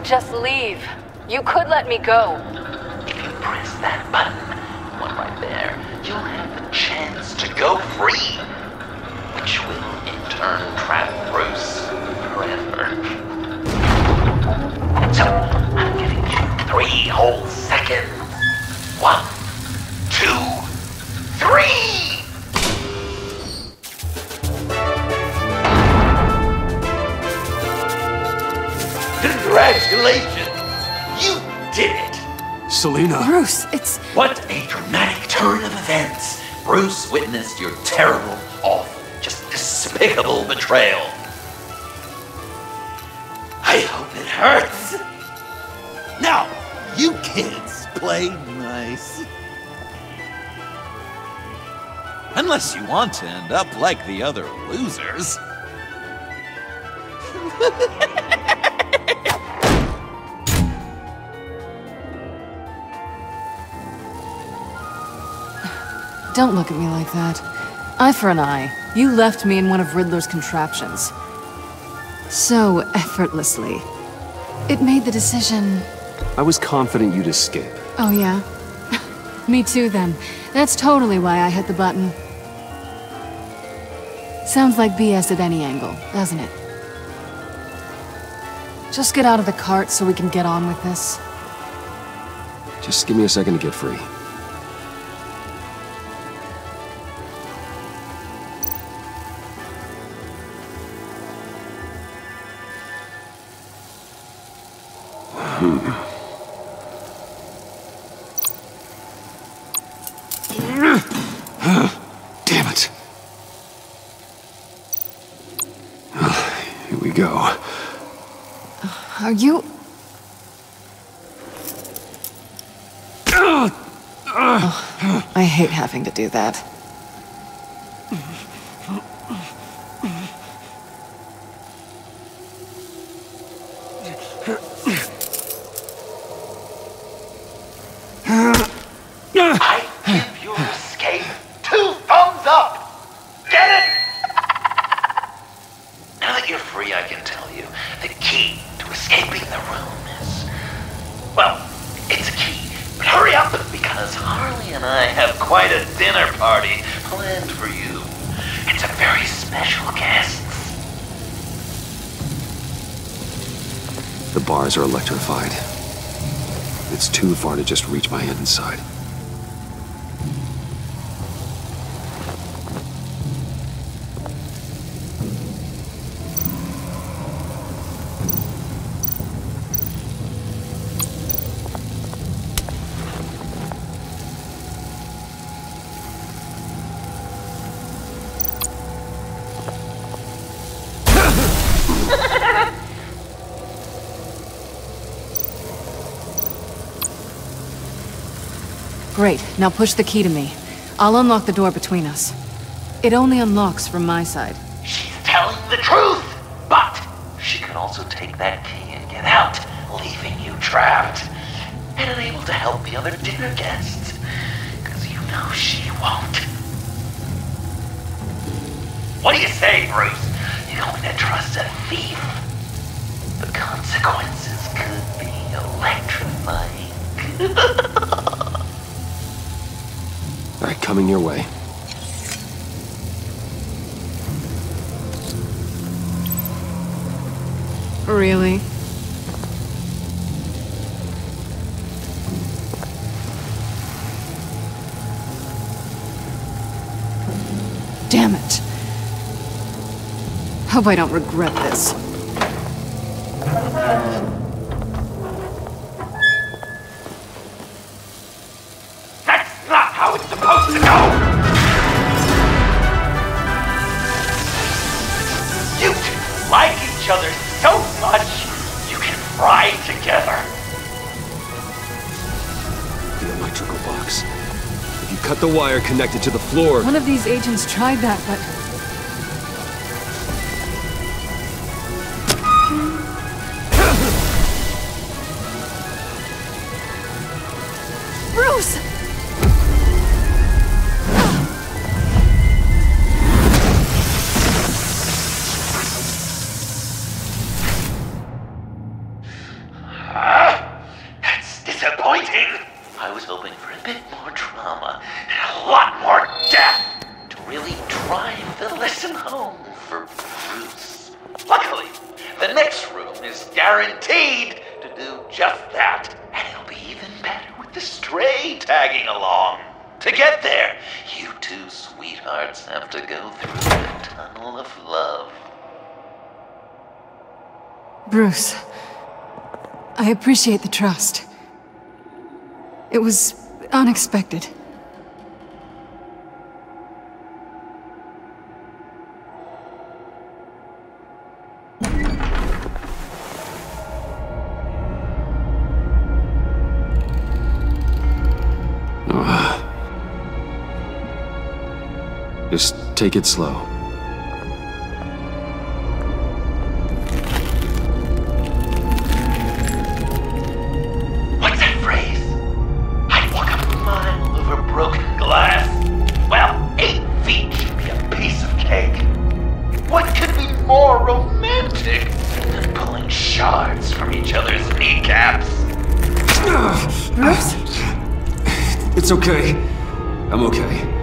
just leave. You could let me go. If you press that button, one right there, you'll have the chance to go free, which will in turn trap Bruce forever. So, I'm giving you 3 whole seconds. 1, 2, 3! Congratulations! You did it! Selina. Bruce, it's... What a dramatic turn of events! Bruce witnessed your terrible, awful, just despicable betrayal. I hope it hurts! Now, you kids play nice. Unless you want to end up like the other losers. Don't look at me like that. Eye for an eye. You left me in one of Riddler's contraptions. So effortlessly. It made the decision... I was confident you'd escape. Oh, yeah? Me too, then. That's totally why I hit the button. Sounds like BS at any angle, doesn't it? Just get out of the cart so we can get on with this. Just give me a second to get free. Damn it. Here we go. Are you... Oh, I hate having to do that. I give your escape 2 thumbs up! Get it? Now that you're free, I can tell you, the key to escaping the room is... Well, it's a key, but hurry up, because Harley and I have quite a dinner party planned for you. It's a very special guest. The bars are electrified. It's too far to just reach my hand inside. Great, now push the key to me. I'll unlock the door between us. It only unlocks from my side. She's telling the truth, but she can also take that key and get out, leaving you trapped and unable to help the other dinner guests, because you know she won't. What do you say, Bruce? You going to trust a thief? The consequences could be electrifying. All right, coming your way. Really? Damn it. Hope I don't regret this. That's not how it's supposed to go! You two like each other so much, you can fry together. The electrical box. If you cut the wire connected to the floor... One of these agents tried that, but... Bruce! disappointing. I was hoping for a bit more drama and a lot more death to really drive the lesson home for Bruce. Luckily, the next room is guaranteed to do just that, and it'll be even better with the stray tagging along. To get there, you two sweethearts have to go through the tunnel of love. Bruce, I appreciate the trust. It was unexpected. Just take it slow. What's that phrase? I'd walk a mile over broken glass. Well, 8 feet should be a piece of cake. What could be more romantic than pulling shards from each other's kneecaps? Bruce? It's okay. I'm okay.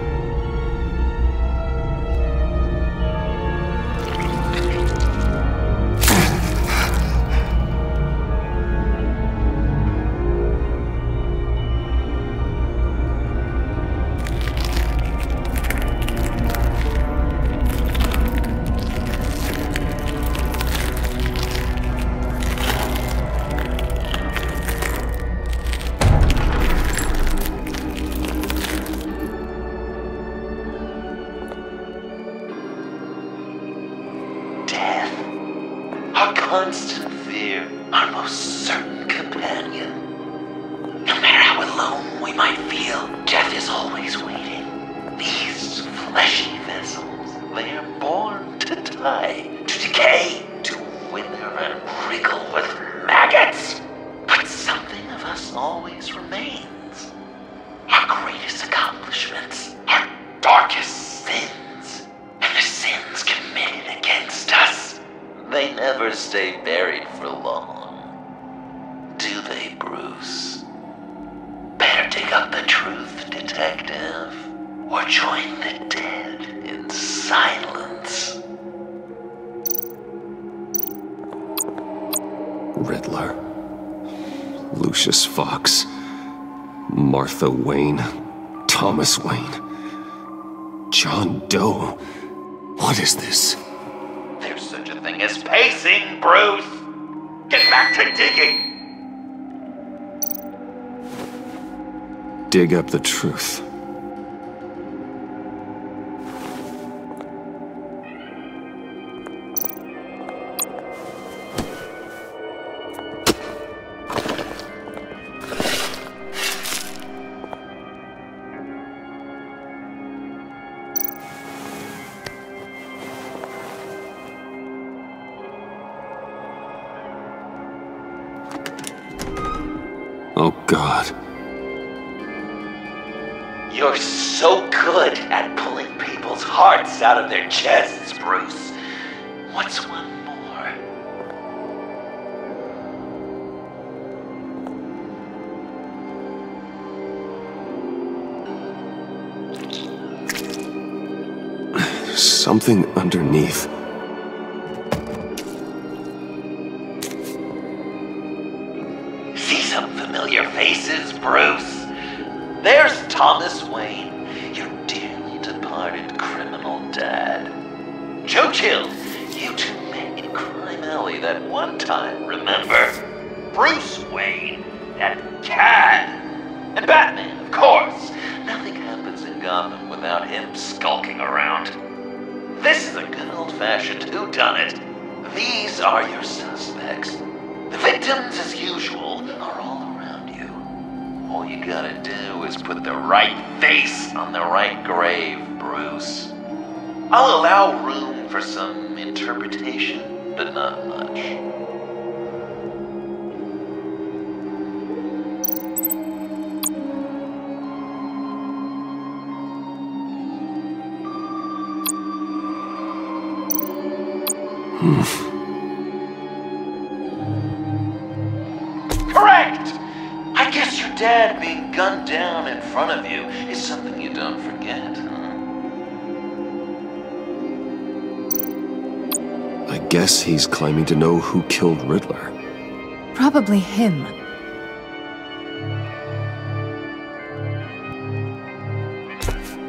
Our constant fear, our most certain companion. No matter how alone we might feel, death is always waiting. These fleshy vessels, they are born to die, to decay, to wither and wriggle with maggots. But something of us always remains. Our greatest accomplishments, our darkest sins, and the sins committed against us. They never stay buried for long, do they, Bruce? Better dig up the truth, detective, or join the dead in silence. Riddler. Lucius Fox. Martha Wayne. Thomas Wayne. John Doe. What is this? There's such a thing as pacing, Bruce! Get back to digging! Dig up the truth. Oh, God. You're so good at pulling people's hearts out of their chests, Bruce. What's one more? Something underneath. See some familiar faces, Bruce? There's Thomas Wayne, your dearly departed criminal dad. Joe Chill, you two met in Crime Alley that one time, remember? Bruce Wayne, that cad. And Batman, of course. Nothing happens in Gotham without him skulking around. This is a good old-fashioned whodunit. These are your suspects. The victims, as usual, are all around you. All you gotta do is put the right face on the right grave, Bruce. I'll allow room for some interpretation, but not much. Correct! I guess your dad being gunned down in front of you is something you don't forget, huh? I guess he's claiming to know who killed Riddler. Probably him.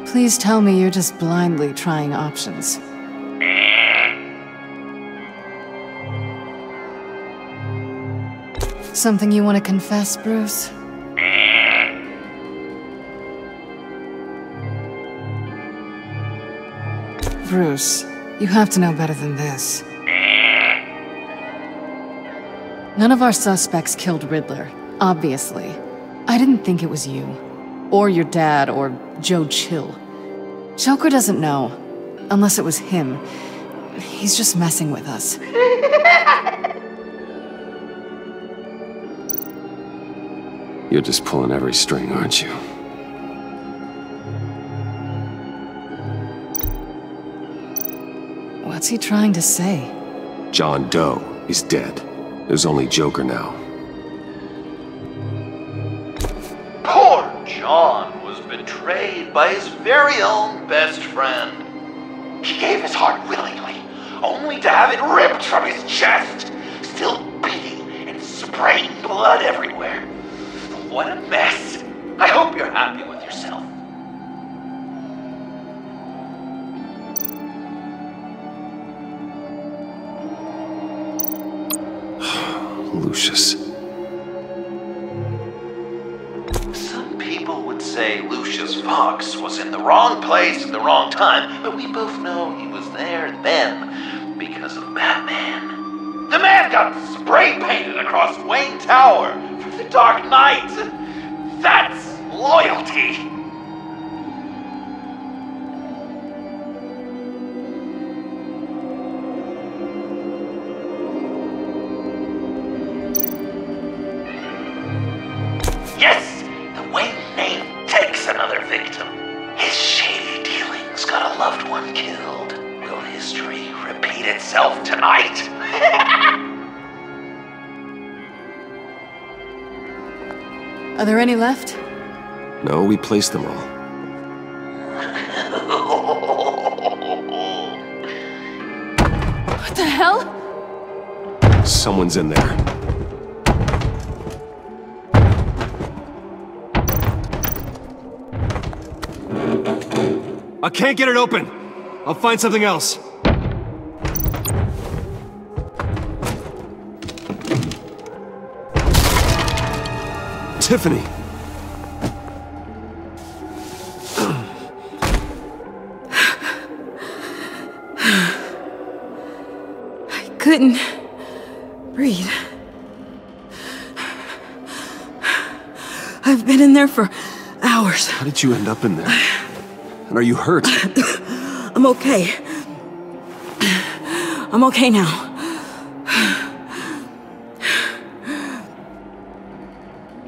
Please tell me you're just blindly trying options. Something you want to confess, Bruce? Bruce, you have to know better than this. None of our suspects killed Riddler, obviously. I didn't think it was you. Or your dad, or Joe Chill. Joker doesn't know. Unless it was him. He's just messing with us. You're just pulling every string, aren't you? What's he trying to say? John Doe is dead. There's only Joker now. Poor John was betrayed by his very own best friend. He gave his heart willingly, only to have it ripped from his chest, still beating and spraying blood everywhere. What a mess. I hope you're happy with yourself. Lucius. Some people would say Lucius Fox was in the wrong place at the wrong time, but we both know he was there then because of Batman. The man got spray painted across Wayne Tower for the Dark Knight. That's loyalty. Yes, the Wayne name takes another victim. His shady dealings got a loved one killed. Will history repeat itself tonight? Are there any left? No, we placed them all. What the hell? Someone's in there. I can't get it open. I'll find something else. Tiffany. I couldn't breathe. I've been in there for hours. How did you end up in there? And are you hurt? I'm okay. I'm okay now.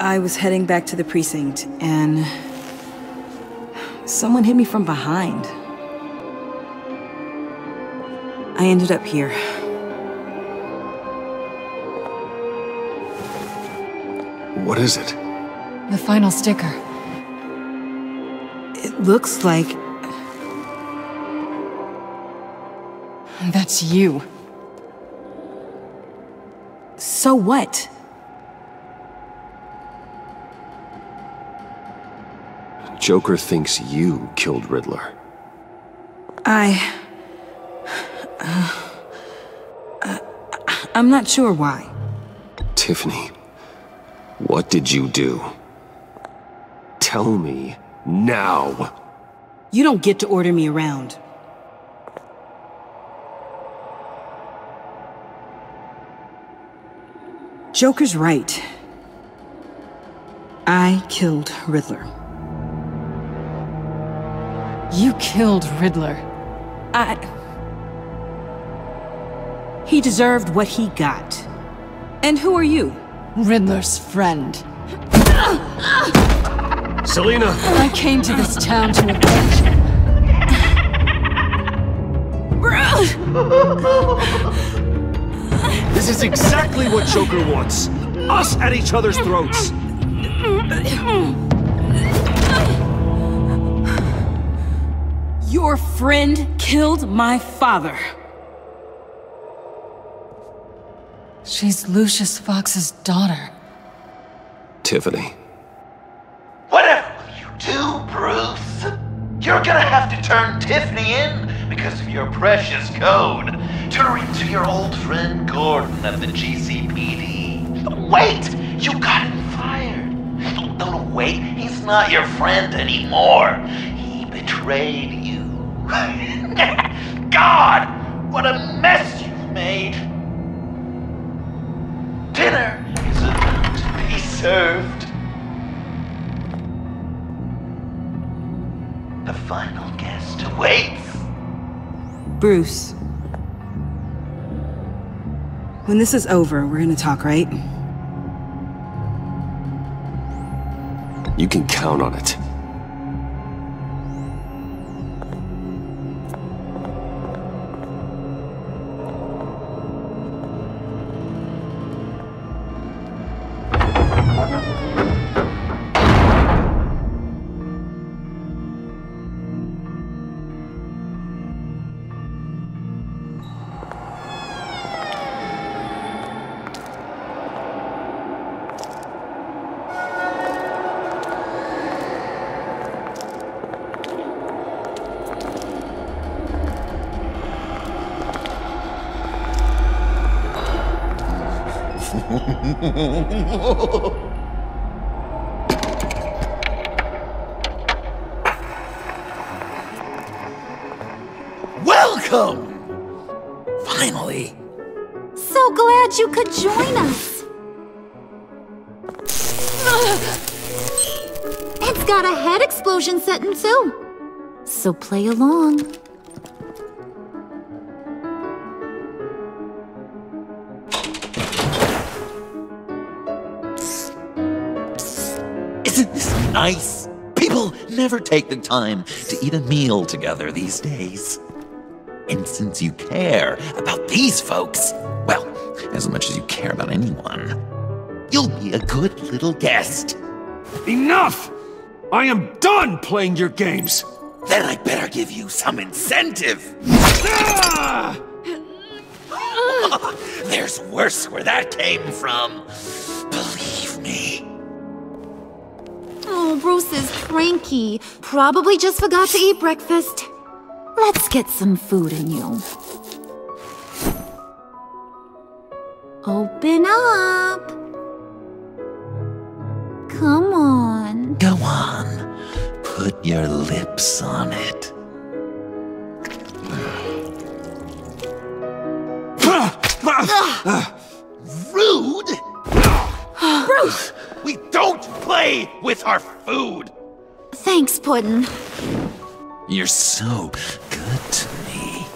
I was heading back to the precinct, and someone hit me from behind. I ended up here. What is it? The final sticker. It looks like... That's you. So what? Joker thinks you killed Riddler. I'm not sure why. Tiffany, what did you do? Tell me now. You don't get to order me around. Joker's right. I killed Riddler. You killed Riddler. He deserved what he got. And who are you? Riddler's friend. Selina! I came to this town to avenge him. This is exactly what Joker wants. Us at each other's throats. Your friend killed my father. She's Lucius Fox's daughter. Tiffany. Whatever will you do, Bruce? You're gonna have to turn Tiffany in because of your precious code. Turn her into your old friend Gordon at the GCPD. Wait! You got him fired. No, wait. He's not your friend anymore. He betrayed you. God! What a mess you've made! Dinner is about to be served. The final guest awaits. Bruce. When this is over, we're gonna talk, right? You can count on it. Welcome! Finally! So glad you could join us. It's got a head explosion setting too. So play along. Isn't this nice? People never take the time to eat a meal together these days. And since you care about these folks, well, as much as you care about anyone, you'll be a good little guest. Enough! I am done playing your games! Then I better give you some incentive. Ah! There's worse where that came from. Believe me. Oh, Bruce is cranky. Probably just forgot to eat breakfast. Let's get some food in you. Open up. Come on. Go on. Put your lips on it. Rude! Bruce! We don't play with our food! Thanks, Puddin'. You're so good to me.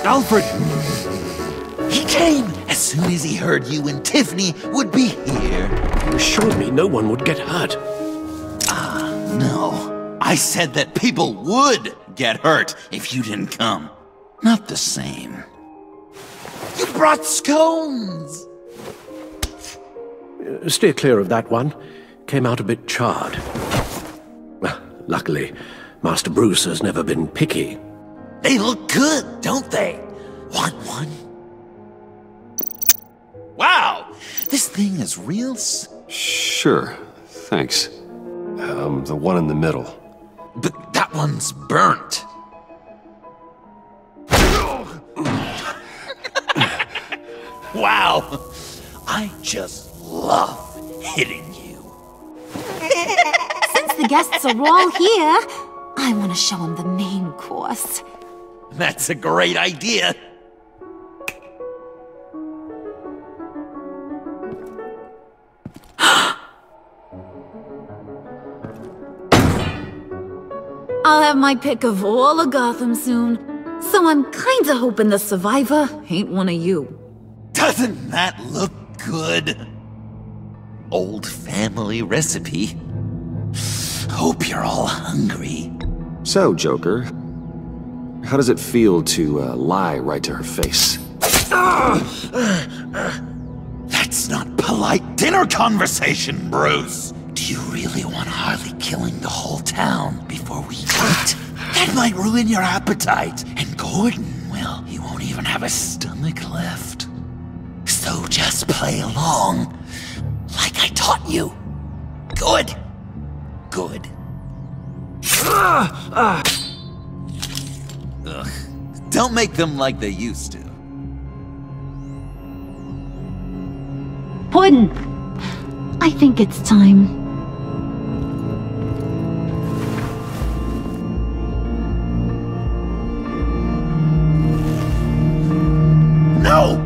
Alfred! He came as soon as he heard you and Tiffany would be here. You assured me no one would get hurt. No, I said that people would get hurt if you didn't come. Not the same. You brought scones! Steer clear of that one. Came out a bit charred. Luckily, Master Bruce has never been picky. They look good, don't they? Want one? Wow! This thing is real Sure, thanks. The one in the middle. But that one's burnt. Wow! I just love hitting you. Since the guests are all here, I want to show them the main course. That's a great idea. I'll have my pick of all of Gotham soon, so I'm kinda hoping the survivor ain't one of you. Doesn't that look good? Old family recipe. Hope you're all hungry. So, Joker, how does it feel to lie right to her face? That's not polite dinner conversation, Bruce. Do you really want Harley killing the whole town before we eat? That might ruin your appetite. And Gordon, well, he won't even have a stomach left. So just play along, like I taught you. Good. Good. Ugh. Don't make them like they used to. Puddin', I think it's time. No!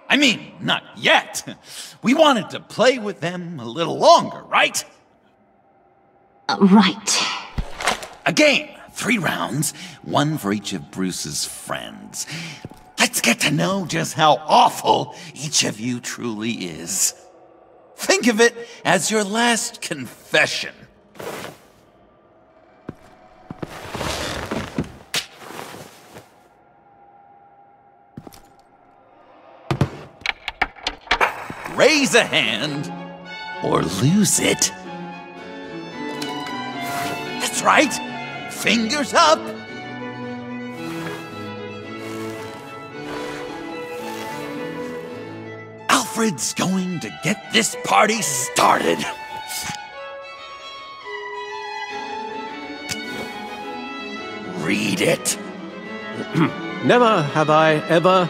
I mean, not yet. We wanted to play with them a little longer, right? Right. A game, 3 rounds, 1 for each of Bruce's friends. Let's get to know just how awful each of you truly is. Think of it as your last confession. Raise a hand, or lose it. That's right. Fingers up. Alfred's going to get this party started. Read it. Never have I ever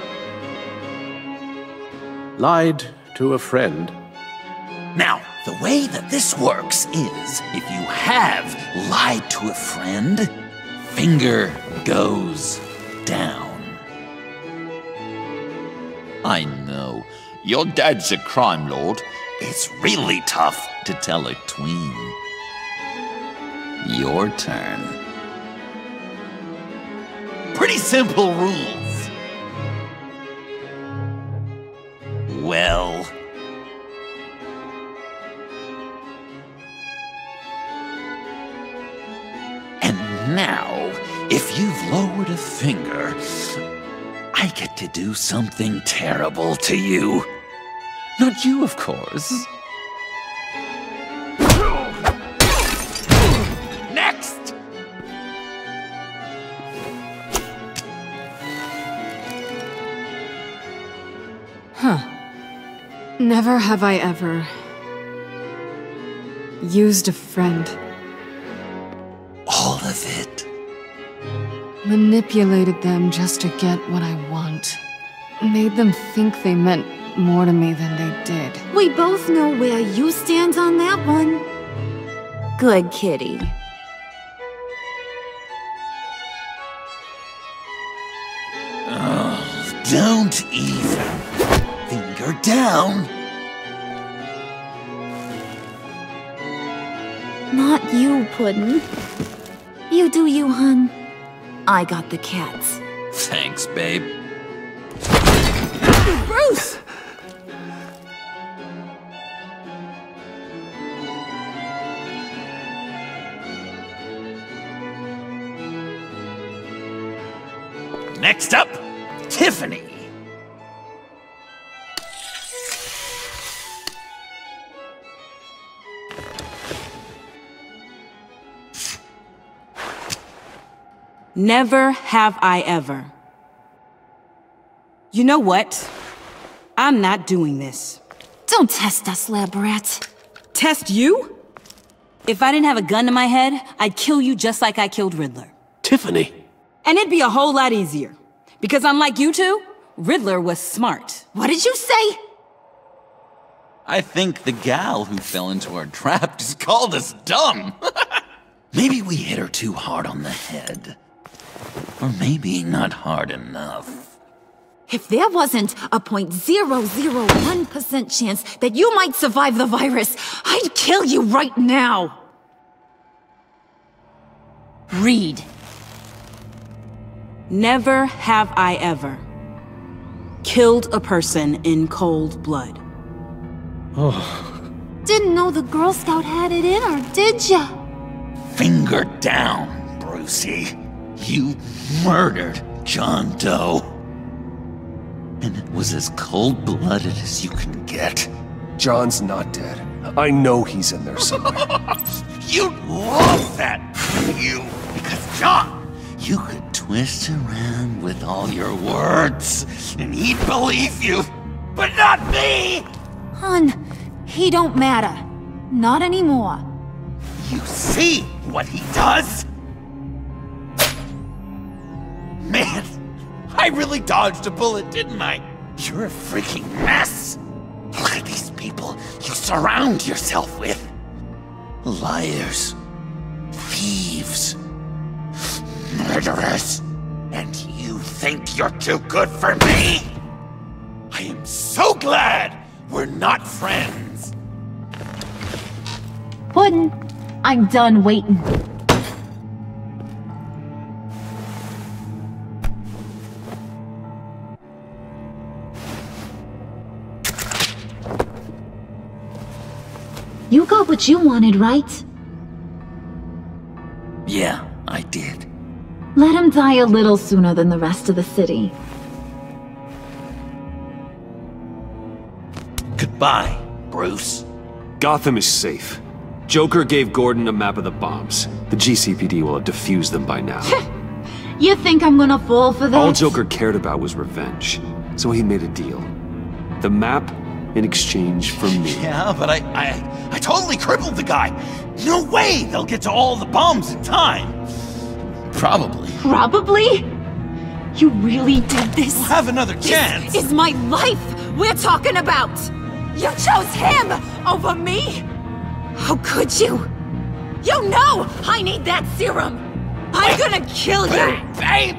lied to a friend. Now, the way that this works is, if you have lied to a friend, finger goes down. I know, your dad's a crime lord. It's really tough to tell a tween. Your turn. Pretty simple rules. Well... And now, if you've lowered a finger, I get to do something terrible to you. Not you, of course. Next! Never have I ever used a friend. All of it. Manipulated them just to get what I want. Made them think they meant more to me than they did. We both know where you stand on that one. Good kitty. Oh, don't even. Finger down. Not you, Puddin'. You do you, hun. I got the cats. Thanks, babe. Bruce! Next up, Tiffany. Never have I ever. You know what? I'm not doing this. Don't test us, lab rat. Test you? If I didn't have a gun to my head, I'd kill you just like I killed Riddler. Tiffany! And it'd be a whole lot easier. Because unlike you two, Riddler was smart. What did you say? I think the gal who fell into our trap just called us dumb. Maybe we hit her too hard on the head. Or maybe not hard enough. If there wasn't a 0.001% chance that you might survive the virus, I'd kill you right now! Read. Never have I ever killed a person in cold blood. Didn't know the Girl Scout had it in her, did ya? Finger down, Brucey. You murdered John Doe. And it was as cold-blooded as you can get. John's not dead. I know he's in there somewhere. You'd love that, wouldn't you? Because John, you could twist around with all your words, and he'd believe you. But not me! Hun, he don't matter. Not anymore. You see what he does? Man, I really dodged a bullet, didn't I? You're a freaking mess. Look at these people you surround yourself with. Liars, thieves, murderers. And you think you're too good for me? I am so glad we're not friends. Puddin', I'm done waiting. You got what you wanted, right? Yeah, I did. Let him die a little sooner than the rest of the city. Goodbye, Bruce. Gotham is safe. Joker gave Gordon a map of the bombs. The GCPD will have defused them by now. You think I'm gonna fall for that? All Joker cared about was revenge, so he made a deal. The map in exchange for me. Yeah, but I totally crippled the guy. No way they'll get to all the bombs in time. Probably. Probably? You really did this? Have another chance. This is my life we're talking about! You chose him over me? How could you? You know I need that serum! I'm gonna kill you! Babe!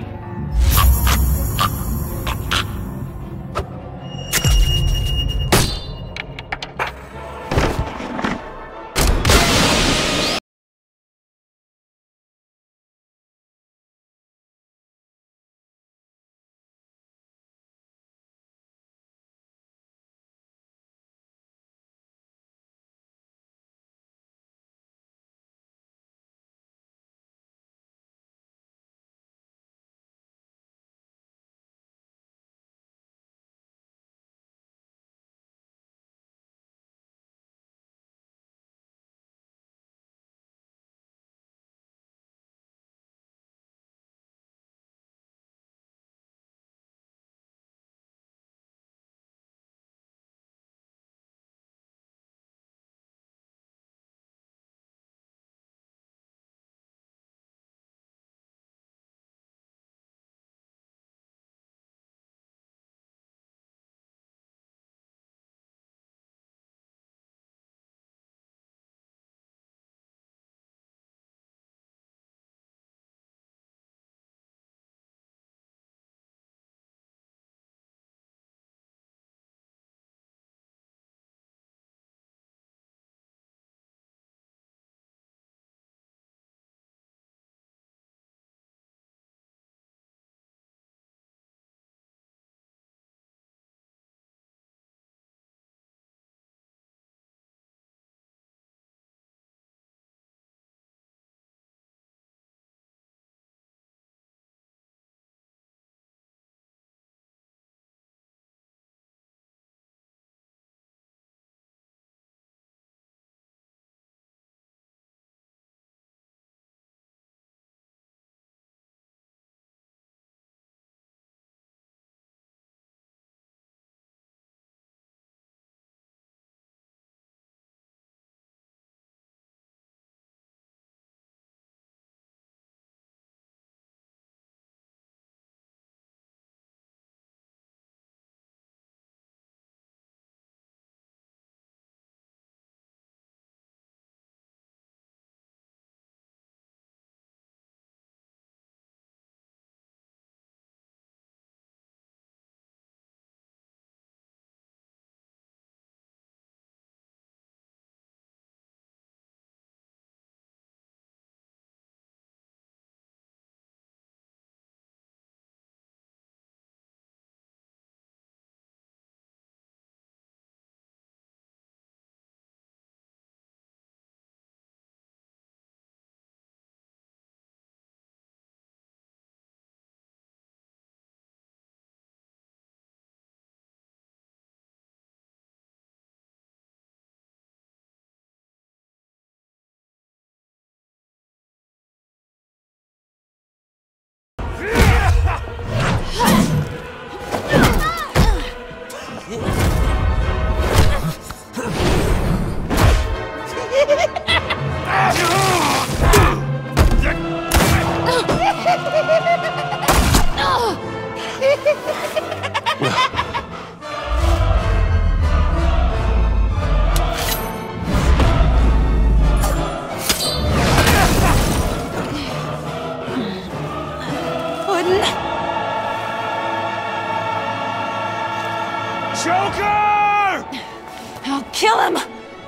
kill him!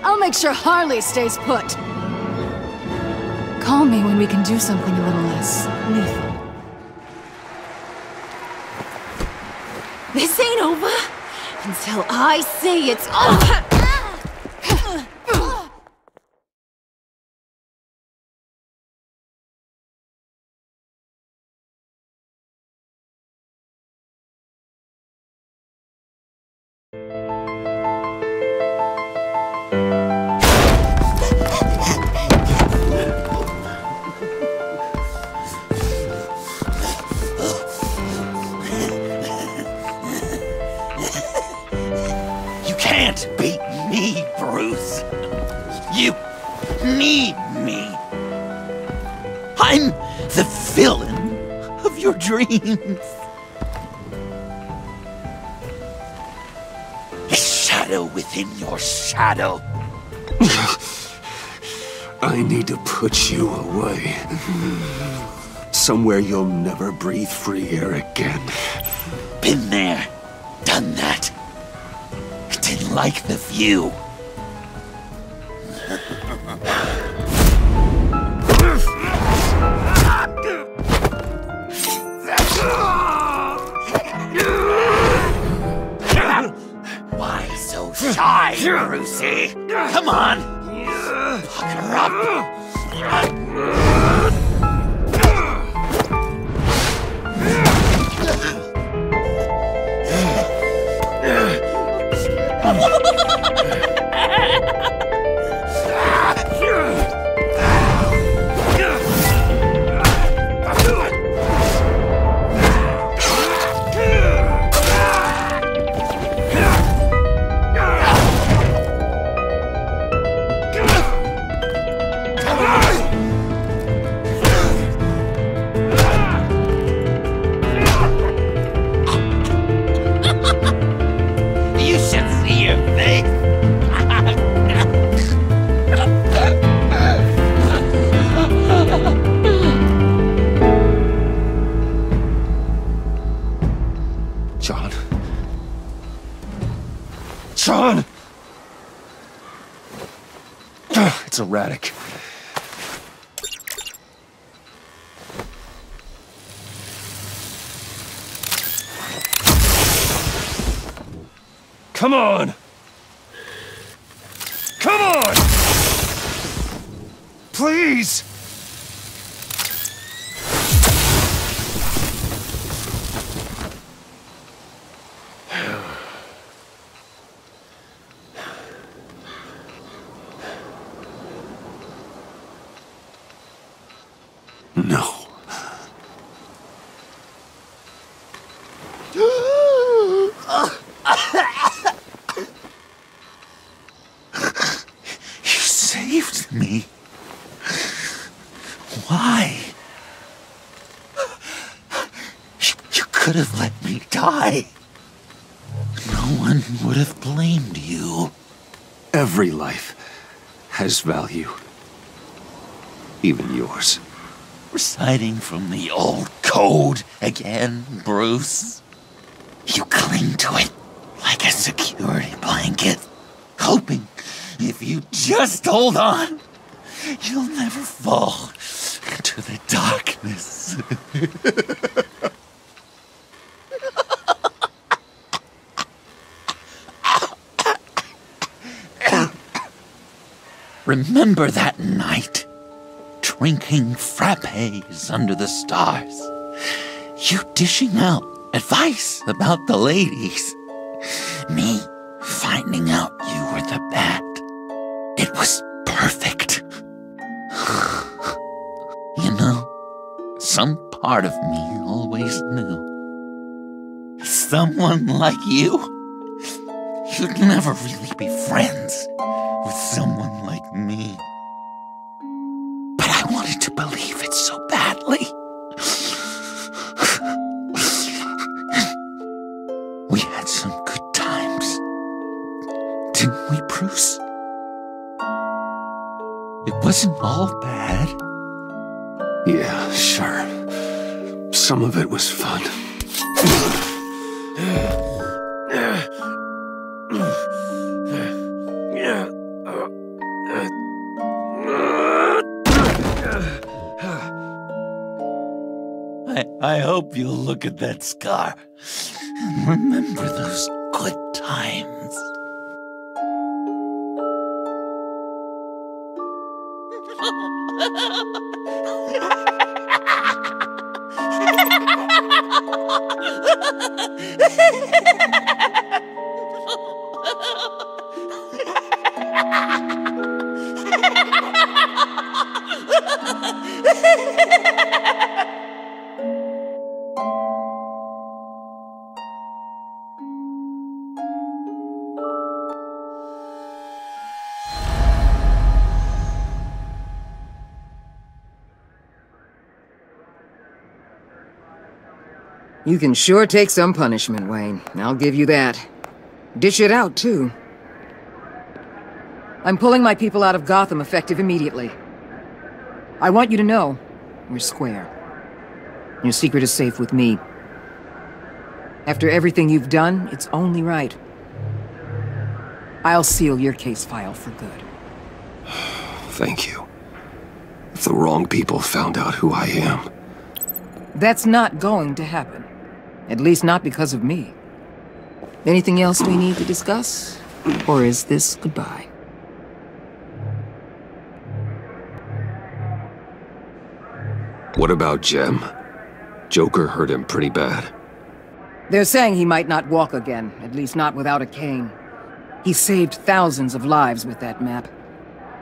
I'll make sure Harley stays put. Call me when we can do something a little less lethal. This ain't over until I say it's over! Beat me, Bruce. You need me. I'm the villain of your dreams. A shadow within your shadow. I need to put you away. Somewhere you'll never breathe free air again. Been there, done that. Didn't like the view. Why so shy, Brucey? Come on! Pucker up! John! It's erratic. Come on! Come on! Please! No. You saved me. Why? You could have let me die. No one would have blamed you. Every life has value. Even yours. Reciting from the old code again, Bruce. You cling to it like a security blanket, hoping if you just hold on, you'll never fall into the darkness. Remember that night? Drinking frappes under the stars. You dishing out advice about the ladies. Me finding out you were the bat. It was perfect. You know, some part of me always knew. Someone like you, you'd never really be friends with someone like me. I wanted to believe it so badly. We had some good times, didn't we, Bruce? It wasn't all bad. Yeah, sure. Some of it was fun. hope you'll look at that scar and remember those good times. You can sure take some punishment, Wayne. I'll give you that. Dish it out, too. I'm pulling my people out of Gotham effective immediately. I want you to know, we're square. Your secret is safe with me. After everything you've done, it's only right. I'll seal your case file for good. Thank you. If the wrong people found out who I am... That's not going to happen. At least not because of me. Anything else we need to discuss? Or is this goodbye? What about Jem? Joker hurt him pretty bad. They're saying he might not walk again, at least not without a cane. He saved thousands of lives with that map.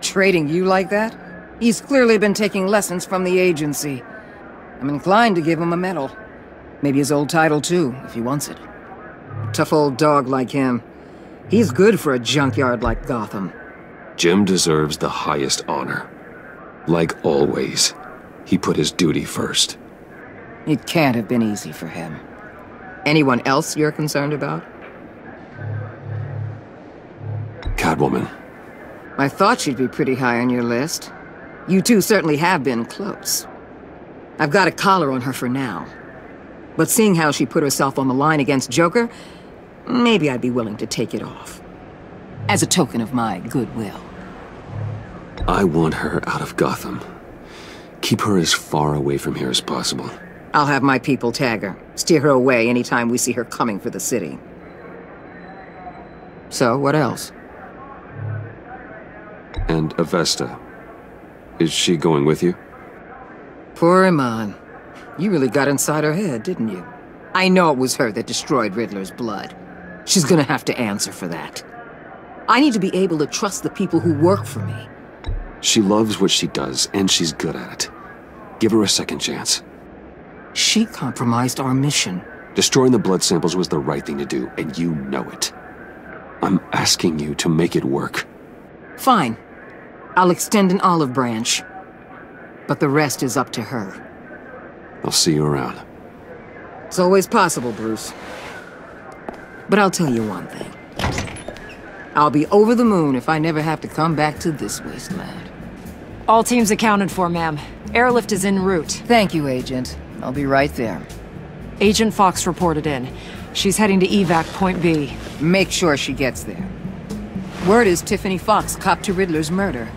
Trading you like that? He's clearly been taking lessons from the agency. I'm inclined to give him a medal. Maybe his old title too, if he wants it. A tough old dog like him. He's good for a junkyard like Gotham. Jem deserves the highest honor. Like always, he put his duty first. It can't have been easy for him. Anyone else you're concerned about? Catwoman. I thought she'd be pretty high on your list. You two certainly have been close. I've got a collar on her for now. But seeing how she put herself on the line against Joker, maybe I'd be willing to take it off. As a token of my goodwill. I want her out of Gotham. Keep her as far away from here as possible. I'll have my people tag her, steer her away anytime we see her coming for the city. So, what else? And Avesta. Is she going with you? Poor Iman. You really got inside her head, didn't you? I know it was her that destroyed Riddler's blood. She's gonna have to answer for that. I need to be able to trust the people who work for me. She loves what she does, and she's good at it. Give her a second chance. She compromised our mission. Destroying the blood samples was the right thing to do, and you know it. I'm asking you to make it work. Fine. I'll extend an olive branch. But the rest is up to her. I'll see you around. It's always possible, Bruce. But I'll tell you one thing. I'll be over the moon if I never have to come back to this wasteland. All teams accounted for, ma'am. Airlift is en route. Thank you, Agent. I'll be right there. Agent Fox reported in. She's heading to evac Point B. Make sure she gets there. Word is Tiffany Fox copped to Riddler's murder.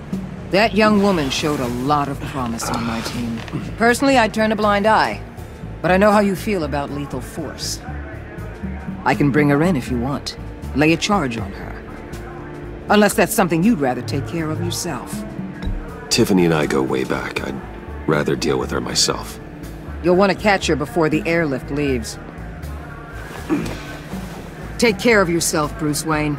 That young woman showed a lot of promise on my team. Personally, I'd turn a blind eye. But I know how you feel about lethal force. I can bring her in if you want. Lay a charge on her. Unless that's something you'd rather take care of yourself. Tiffany and I go way back. I'd rather deal with her myself. You'll want to catch her before the airlift leaves. Take care of yourself, Bruce Wayne.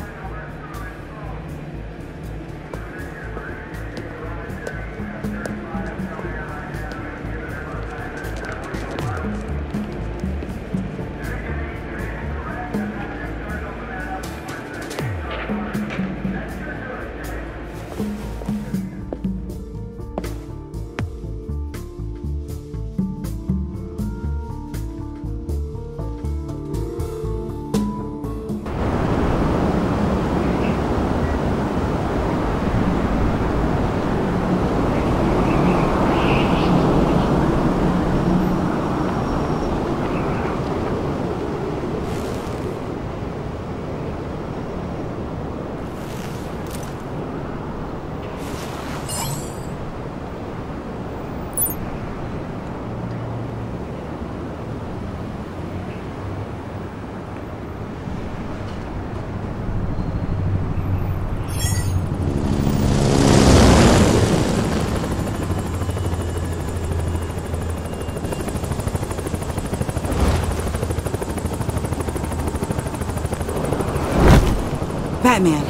Batman,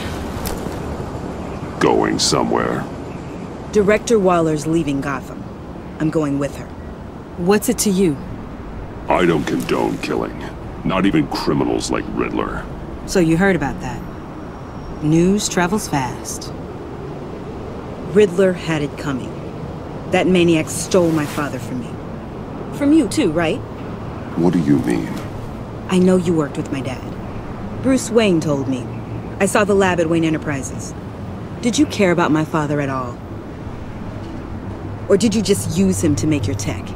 Going somewhere. Director Waller's leaving Gotham. I'm going with her. What's it to you? I don't condone killing. Not even criminals like Riddler. So you heard about that. News travels fast. Riddler had it coming. That maniac stole my father from me. From you too, right? What do you mean? I know you worked with my dad. Bruce Wayne told me. I saw the lab at Wayne Enterprises. Did you care about my father at all? Or did you just use him to make your tech?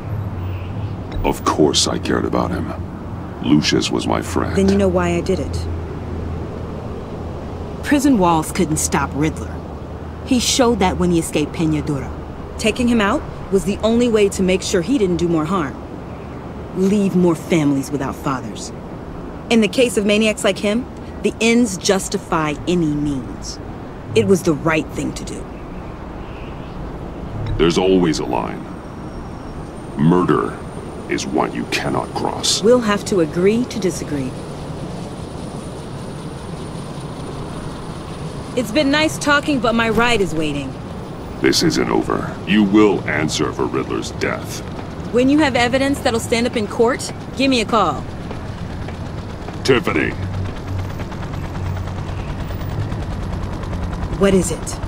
Of course I cared about him. Lucius was my friend. Then you know why I did it. Prison walls couldn't stop Riddler. He showed that when he escaped Peñadura. Taking him out was the only way to make sure he didn't do more harm. Leave more families without fathers. In the case of maniacs like him, the ends justify any means. It was the right thing to do. There's always a line. Murder is one you cannot cross. We'll have to agree to disagree. It's been nice talking, but my ride is waiting. This isn't over. You will answer for Riddler's death. When you have evidence that'll stand up in court, give me a call. Tiffany. What is it?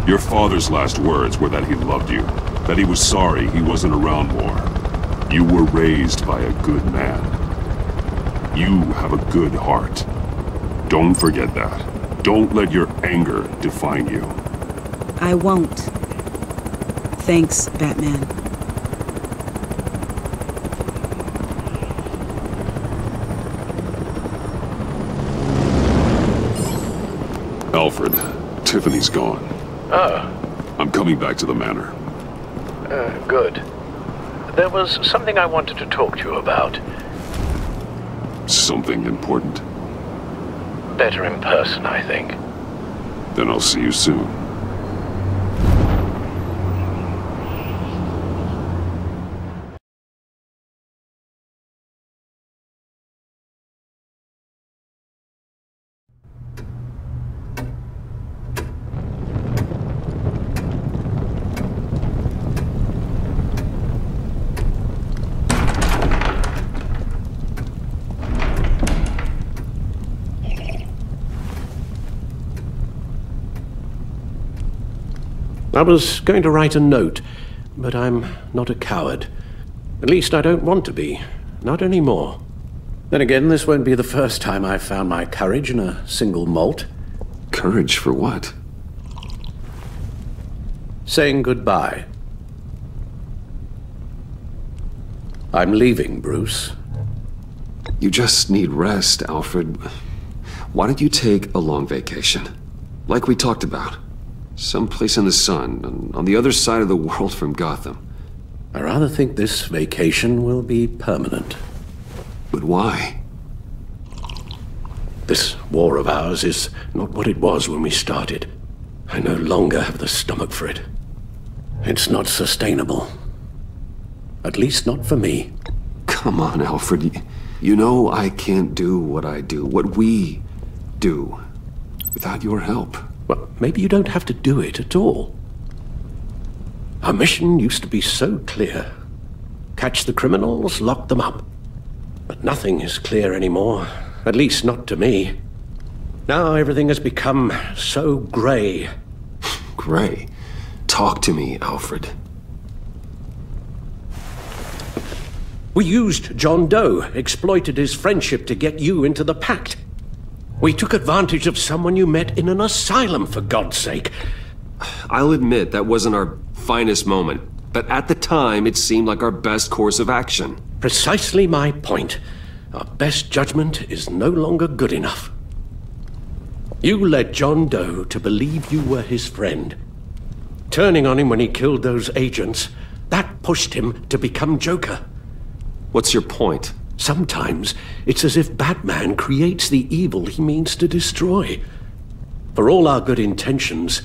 Your father's last words were that he loved you. That he was sorry he wasn't around more. You were raised by a good man. You have a good heart. Don't forget that. Don't let your anger define you. I won't. Thanks, Batman. Alfred, Tiffany's gone. Ah. I'm coming back to the manor. Good. There was something I wanted to talk to you about. Something important? Better in person, I think. Then I'll see you soon. I was going to write a note, but I'm not a coward. At least I don't want to be. Not anymore. Then again, this won't be the first time I've found my courage in a single malt. Courage for what? Saying goodbye. I'm leaving, Bruce. You just need rest, Alfred. Why don't you take a long vacation? Like we talked about. Someplace in the sun, on the other side of the world from Gotham. I rather think this vacation will be permanent. But why? This war of ours is not what it was when we started. I no longer have the stomach for it. It's not sustainable. At least not for me. Come on, Alfred. You know I can't do what I do, what we do, without your help. Well, maybe you don't have to do it at all. Our mission used to be so clear. Catch the criminals, lock them up. But nothing is clear anymore, at least not to me. Now everything has become so gray. Gray? Talk to me, Alfred. We used John Doe, exploited his friendship to get you into the pact. We took advantage of someone you met in an asylum, for God's sake. I'll admit that wasn't our finest moment, but at the time it seemed like our best course of action. Precisely my point. Our best judgment is no longer good enough. You led John Doe to believe you were his friend. Turning on him when he killed those agents, that pushed him to become Joker. What's your point? Sometimes it's as if Batman creates the evil he means to destroy. For all our good intentions,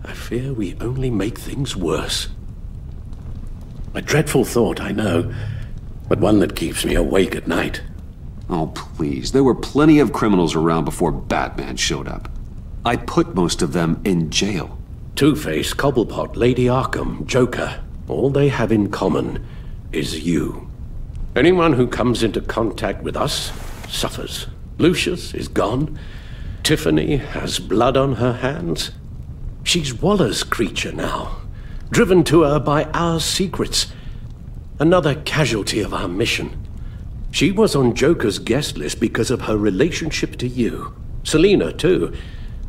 I fear we only make things worse. A dreadful thought, I know, but one that keeps me awake at night. Oh, please. There were plenty of criminals around before Batman showed up. I put most of them in jail. Two-Face, Cobblepot, Lady Arkham, Joker, all they have in common is you. Anyone who comes into contact with us suffers. Lucius is gone. Tiffany has blood on her hands. She's Waller's creature now, driven to her by our secrets. Another casualty of our mission. She was on Joker's guest list because of her relationship to you. Selina, too.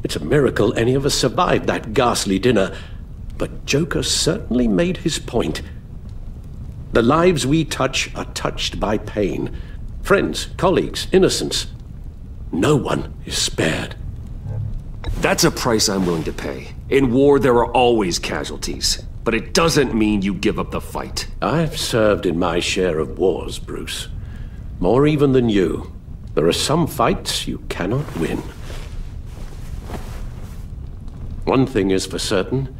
It's a miracle any of us survived that ghastly dinner. But Joker certainly made his point. The lives we touch are touched by pain. Friends, colleagues, innocents. No one is spared. That's a price I'm willing to pay. In war, there are always casualties. But it doesn't mean you give up the fight. I've served in my share of wars, Bruce. More even than you. There are some fights you cannot win. One thing is for certain.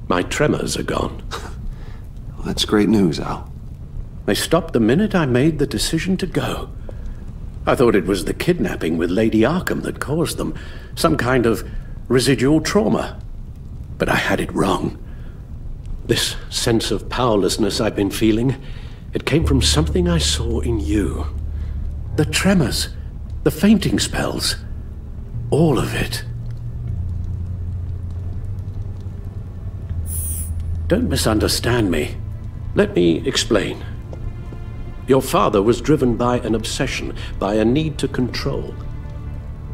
My tremors are gone. Well, that's great news, Al. They stopped the minute I made the decision to go. I thought it was the kidnapping with Lady Arkham that caused them. Some kind of residual trauma. But I had it wrong. This sense of powerlessness I've been feeling, it came from something I saw in you. The tremors, the fainting spells, all of it. Don't misunderstand me. Let me explain. Your father was driven by an obsession, by a need to control.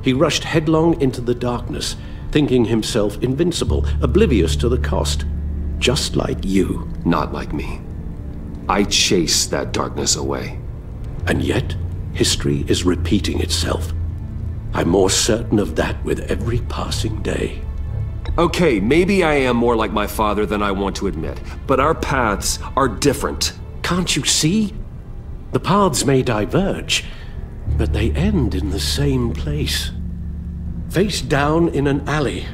He rushed headlong into the darkness, thinking himself invincible, oblivious to the cost. Just like you. Not like me. I chase that darkness away. And yet, history is repeating itself. I'm more certain of that with every passing day. Okay, maybe I am more like my father than I want to admit, but our paths are different. Can't you see? The paths may diverge, but they end in the same place. Face down in an alley.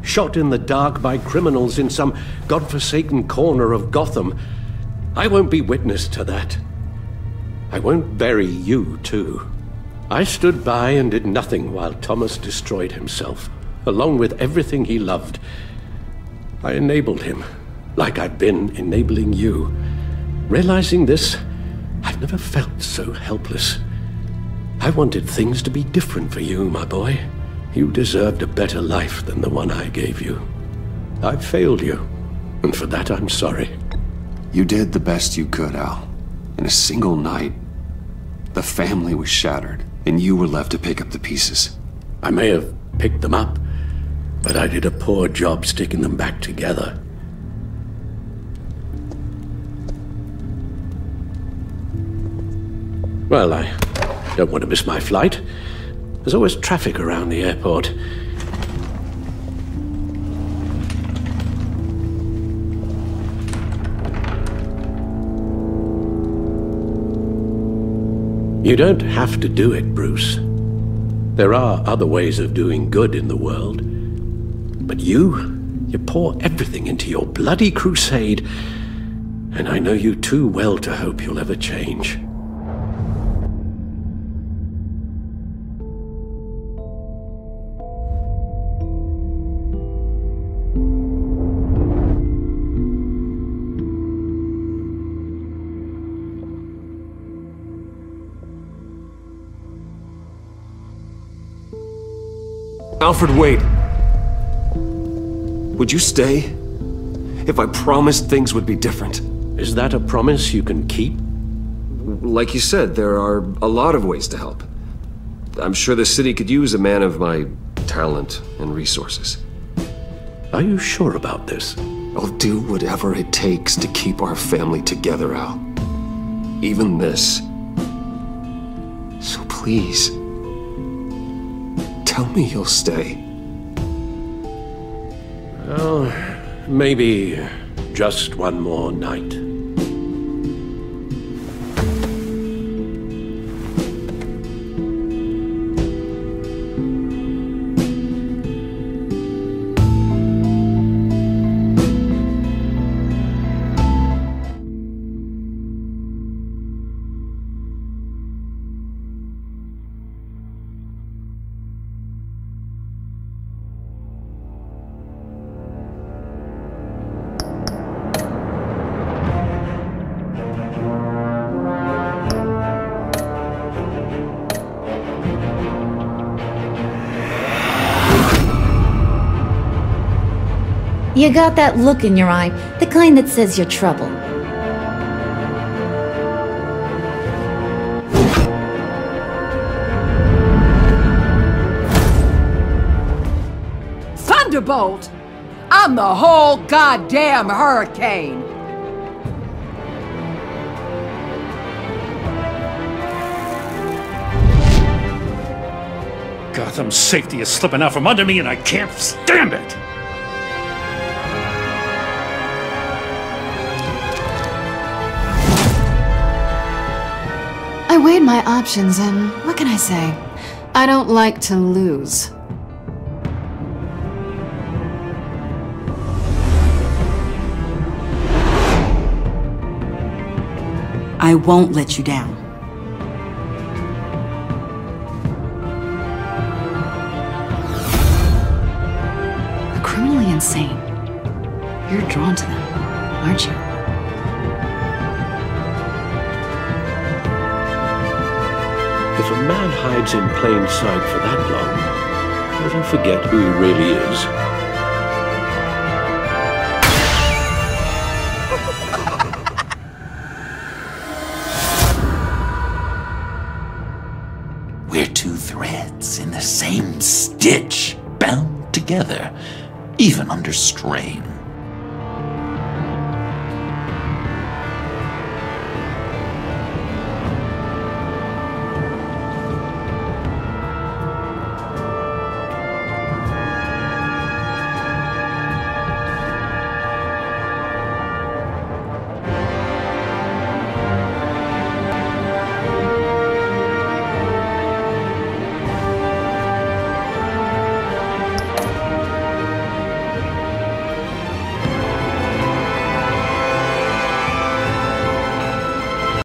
Shot in the dark by criminals in some godforsaken corner of Gotham. I won't be witness to that. I won't bury you, too. I stood by and did nothing while Thomas destroyed himself, along with everything he loved. I enabled him, like I've been enabling you. Realizing this, I've never felt so helpless. I wanted things to be different for you, my boy. You deserved a better life than the one I gave you. I failed you, and for that I'm sorry. You did the best you could, Al. In a single night, the family was shattered, and you were left to pick up the pieces. I may have picked them up, but I did a poor job sticking them back together. Well, I don't want to miss my flight. There's always traffic around the airport. You don't have to do it, Bruce. There are other ways of doing good in the world. But you pour everything into your bloody crusade, and I know you too well to hope you'll ever change. Alfred, wait. Would you stay? If I promised things would be different. Is that a promise you can keep? Like you said, there are a lot of ways to help. I'm sure the city could use a man of my talent and resources. Are you sure about this? I'll do whatever it takes to keep our family together, Al. Even this. So please, tell me you'll stay. Well, maybe just one more night. You got that look in your eye, the kind that says you're trouble. Thunderbolt! I'm the whole goddamn hurricane! Gotham's safety is slipping out from under me and I can't stand it! I weighed my options and what can I say? I don't like to lose. I won't let you down. They're criminally insane. You're drawn to them, aren't you? If a man hides in plain sight for that long, will he forget who he really is? We're two threads in the same stitch, bound together, even under strain.